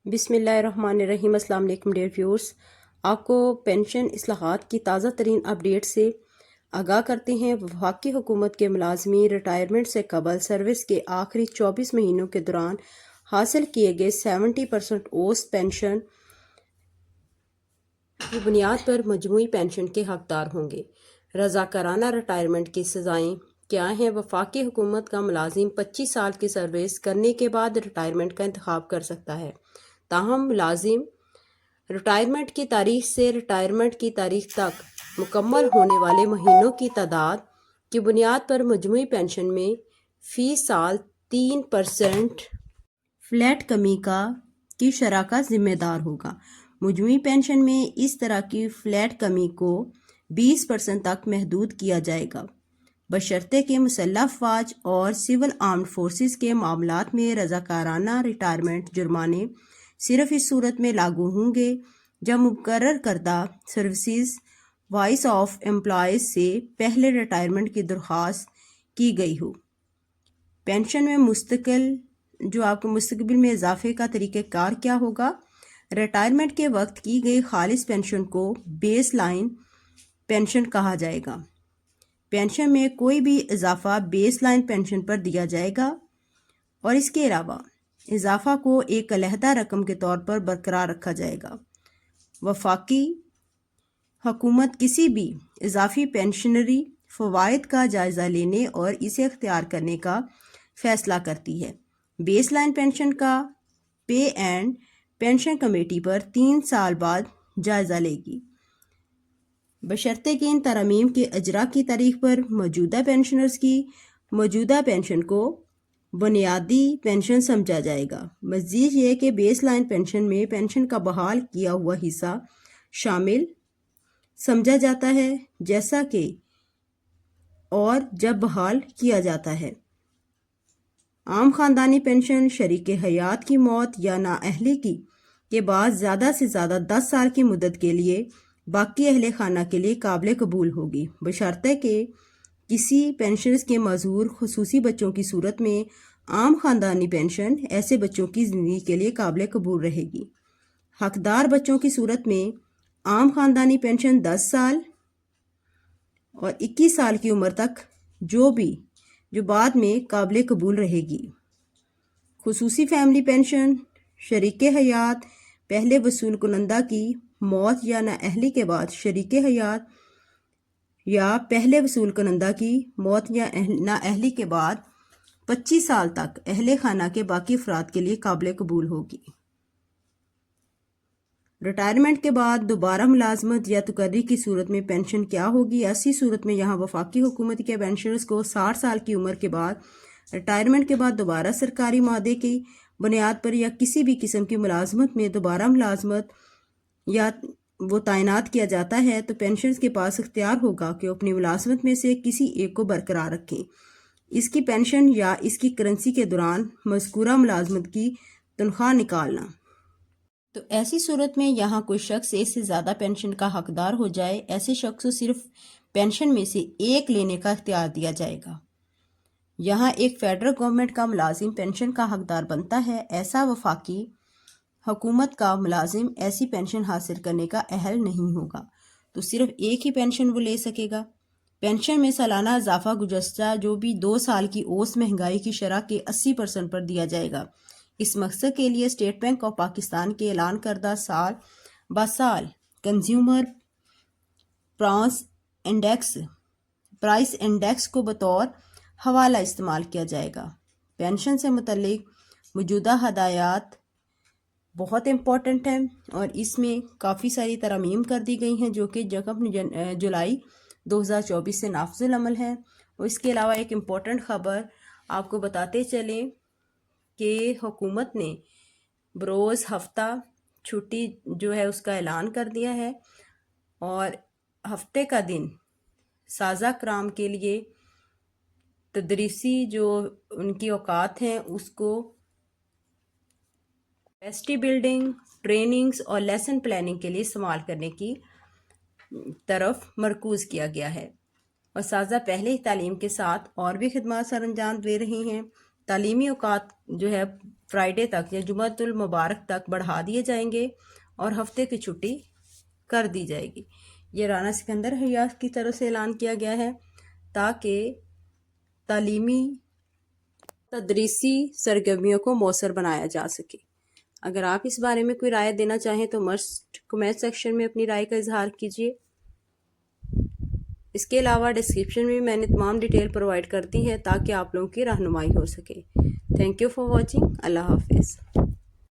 بسم اللہ الرحمن الرحیم۔ السلام علیکم ڈیئر ویورز، آپ کو پینشن اصلاحات کی تازہ ترین اپڈیٹ سے آگاہ کرتے ہیں۔ وفاقی حکومت کے ملازمین ریٹائرمنٹ سے قبل سروس کے آخری 24 مہینوں کے دوران حاصل کیے گئے 70% اوسط پینشن کی بنیاد پر مجموعی پینشن کے حقدار ہوں گے۔ رضاکارانہ ریٹائرمنٹ کی سزائیں کیا ہیں؟ وفاقی حکومت کا ملازم 25 سال کی سروس کرنے کے بعد ریٹائرمنٹ کا انتخاب کر سکتا ہے، تاہم ملازم ریٹائرمنٹ کی تاریخ سے ریٹائرمنٹ کی تاریخ تک مکمل ہونے والے مہینوں کی تعداد کی بنیاد پر مجموعی پینشن میں فی سال 3% فلیٹ کمی کی شرح کا ذمہ دار ہوگا۔ مجموعی پینشن میں اس طرح کی فلیٹ کمی کو 20% تک محدود کیا جائے گا، بشرطے کہ مسلح افواج اور سول آرمڈ فورسز کے معاملات میں رضاکارانہ ریٹائرمنٹ جرمانے صرف اس صورت میں لاگو ہوں گے جب مقرر کردہ سروسز وائس آف امپلائیز سے پہلے ریٹائرمنٹ کی درخواست کی گئی ہو۔ پینشن میں مستقبل میں اضافے کا طریقہ کار کیا ہوگا؟ ریٹائرمنٹ کے وقت کی گئی خالص پینشن کو بیس لائن پینشن کہا جائے گا۔ پینشن میں کوئی بھی اضافہ بیس لائن پینشن پر دیا جائے گا اور اس کے علاوہ اضافہ کو ایک علیحدہ رقم کے طور پر برقرار رکھا جائے گا۔ وفاقی حکومت کسی بھی اضافی پینشنری فوائد کا جائزہ لینے اور اسے اختیار کرنے کا فیصلہ کرتی ہے۔ بیس لائن پینشن کا پے اینڈ پینشن کمیٹی پر 3 سال بعد جائزہ لے گی، بشرطے کہ ان ترامیم کے اجرا کی تاریخ پر موجودہ پینشنرز کی موجودہ پینشن کو بنیادی پینشن سمجھا جائے گا۔ مزید یہ کہ بیس لائن پینشن میں پینشن کا بحال کیا ہوا حصہ شامل سمجھا جاتا ہے، جیسا کہ اور جب بحال کیا جاتا ہے۔ عام خاندانی پینشن شریک حیات کی موت یا نااہلی کے بعد زیادہ سے زیادہ 10 سال کی مدت کے لیے باقی اہل خانہ کے لیے قابل قبول ہوگی، بشرطے کہ کسی پینشنرز کے معذور خصوصی بچوں کی صورت میں عام خاندانی پینشن ایسے بچوں کی زندگی کے لیے قابل قبول رہے گی۔ حقدار بچوں کی صورت میں عام خاندانی پینشن 10 سال اور 21 سال کی عمر تک جو بعد میں قابل قبول رہے گی۔ خصوصی فیملی پینشن شریک حیات پہلے وصول کنندہ کی موت یا نااہلی کے بعد شریک حیات یا پہلے وصول کنندہ کی موت یا نااہلی کے بعد 25 سال تک اہل خانہ کے باقی افراد کے لیے قابل قبول ہوگی۔ ریٹائرمنٹ کے بعد دوبارہ ملازمت یا تقرری کی صورت میں پینشن کیا ہوگی؟ ایسی صورت میں یہاں وفاقی حکومت کے پینشنرز کو 60 سال کی عمر کے بعد ریٹائرمنٹ کے بعد دوبارہ سرکاری معاہدے کی بنیاد پر یا کسی بھی قسم کی ملازمت میں دوبارہ ملازمت یا وہ تعینات کیا جاتا ہے تو پینشنرز کے پاس اختیار ہوگا کہ وہ اپنی ملازمت میں سے کسی ایک کو برقرار رکھیں۔ اس کی پینشن یا اس کی کرنسی کے دوران مذکورہ ملازمت کی تنخواہ نکالنا۔ تو ایسی صورت میں یہاں کوئی شخص ایک سے زیادہ پینشن کا حقدار ہو جائے، ایسے شخص کو صرف پینشن میں سے ایک لینے کا اختیار دیا جائے گا۔ یہاں ایک فیڈرل گورنمنٹ کا ملازم پینشن کا حقدار بنتا ہے، ایسا وفاقی حکومت کا ملازم ایسی پینشن حاصل کرنے کا اہل نہیں ہوگا، تو صرف ایک ہی پینشن وہ لے سکے گا۔ پینشن میں سالانہ اضافہ گزشتہ جو بھی 2 سال کی اوسط مہنگائی کی شرح کے 80% پر دیا جائے گا۔ اس مقصد کے لیے اسٹیٹ بینک آف پاکستان کے اعلان کردہ سال بسال کنزیومر پرائس انڈیکس کو بطور حوالہ استعمال کیا جائے گا۔ پینشن سے متعلق موجودہ ہدایات بہت امپورٹنٹ ہیں اور اس میں کافی ساری ترامیم کر دی گئی ہیں جو کہ 1 جولائی 2024 سے نافذ العمل ہے۔ اور اس کے علاوہ ایک امپورٹنٹ خبر آپ کو بتاتے چلیں کہ حکومت نے بروز ہفتہ چھٹی جو ہے اس کا اعلان کر دیا ہے اور ہفتے کا دن سازہ کرام کے لیے تدریسی جو ان کی اوقات ہیں اس کو کیپیسٹی بلڈنگ، ٹریننگز اور لیسن پلاننگ کے لیے استعمال کرنے کی طرف مرکوز کیا گیا ہے۔ اور سازہ پہلے ہی تعلیم کے ساتھ اور بھی خدمات سر انجام دے رہی ہیں۔ تعلیمی اوقات جو ہے فرائیڈے تک یا جمعۃ المبارک تک بڑھا دیے جائیں گے اور ہفتے کی چھٹی کر دی جائے گی۔ یہ رانا سکندر حیا کی طرف سے اعلان کیا گیا ہے تاکہ تعلیمی تدریسی سرگرمیوں کو مؤثر بنایا جا سکے۔ اگر آپ اس بارے میں کوئی رائے دینا چاہیں تو مسٹ کمنٹ سیکشن میں اپنی رائے کا اظہار کیجیے۔ اس کے علاوہ ڈسکرپشن میں میں نے تمام ڈیٹیل پرووائڈ کر دی ہے تاکہ آپ لوگوں کی رہنمائی ہو سکے۔ Thank you for watching. اللہ حافظ۔